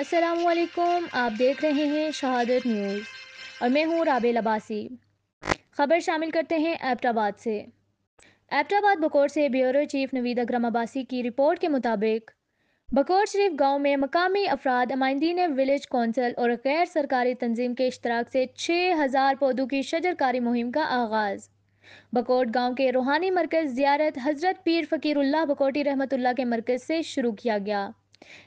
السلام علیکم، آپ دیکھ رہے ہیں شہادت نیوز اور میں ہوں رابع لباسی۔ خبر شامل کرتے ہیں ایبٹ آباد سے۔ ایبٹ آباد بکور سے بیورو چیف نوید اکرم عباسی کی رپورٹ کے مطابق بکور شریف گاؤں میں مقامی افراد، نمائندین ولیج کونسل اور غیر سرکاری تنظیم کے اشتراک سے 6000 پودوں کی شجر کاری مہم کا آغاز بکوٹ گاؤں کے روحانی مرکز زیارت حضرت پیر فقیر اللہ بکوٹی رحمت اللہ کے مرکز سے شروع کیا گیا۔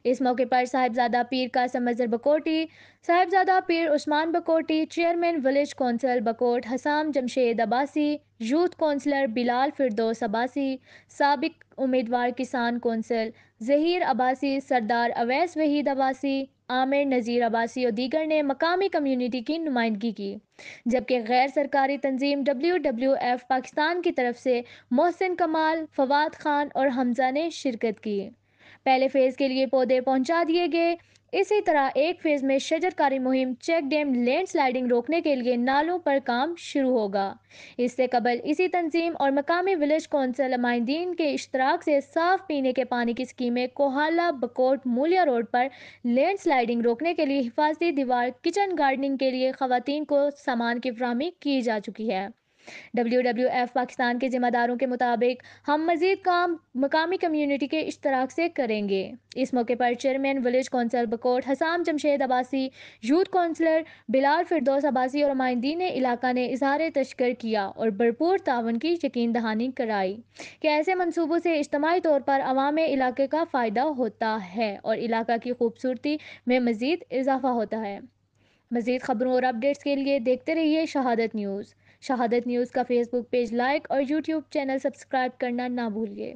اس موقع پر Sahibzada Pir Qasim Mazhar Bakoti, Sahibzada Pir Usman Bakoti, chairman village council Bakot Hussam Jamshed Abbasi, youth councillor Bilal Firdous Abbasi, سابق امیدوار کسان کونسل ظہیر عباسی، سردار اویس وحید عباسی، عامر نذیر عباسی اور دیگر نے مقامی کمیونٹی کی نمائندگی کی، جبکہ غیر سرکاری تنظیم WWF پاکستان کی طرف سے محسن کمال، فواد خان اور حمزہ نے شرکت کی۔ پہلے فیز کے لیے پودے پہنچا دیے گئے۔ اسی طرح ایک فیز میں شجر کاری مہم چیک ڈیم لینڈ سلائڈنگ روکنے کے لیے نالوں پر کام شروع ہوگا۔ اس سے قبل اسی تنظیم اور مقامی ولیج کونسل نمائندین کے اشتراک سے صاف پینے کے پانی کی اسکیمیں کوہالہ بکوٹ مولیا روڈ پر لینڈ سلائڈنگ روکنے کے لیے حفاظتی دیوار، کچن گارڈننگ کے لیے خواتین کو سامان کی فراہمی کی جا چکی ہے۔ WWF پاکستان کے ذمہ داروں کے مطابق ہم مزید کام مقامی کمیونٹی کے اشتراک سے کریں گے۔ اس موقع پر chairman village council Bakot Hussam Jamshed Abbasi, youth councillor Bilal Firdous Abbasi اور نمائندین علاقہ نے اظہار تشکر کیا اور بھرپور تعاون کی یقین دہانی کرائی کہ ایسے منصوبوں سے اجتماعی طور پر عوام علاقے کا فائدہ ہوتا ہے اور علاقہ کی خوبصورتی میں مزید اضافہ ہوتا ہے۔ مزید خبروں اور اپڈیٹس کے لیے دیکھتے رہیے شہادت نیوز۔ شہادت نیوز کا فیس بک پیج لائک اور یوٹیوب چینل سبسکرائب کرنا نہ بھولیے۔